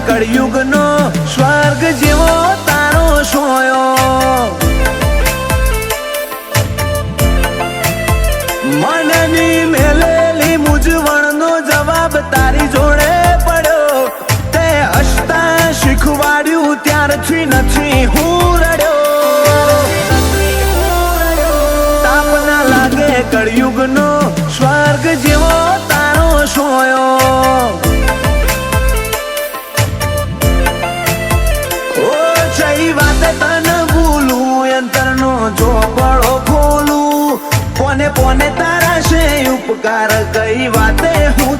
કળયુગનો સ્વર્ગ જેવો તારો સોયો મનની મેલેલી મૂંઝવણનો જવાબ તારી જોડે પડ્યો તે હસતા શીખવાડ્યું ત્યારથી નથી હું રડ્યો તાપ ના લાગે કળયુગનો સ્વર્ગ જેવો તારો સોયો ચોપડો ખોલું પોને પોને તારા છે ઉપકાર કઈ વાતે હું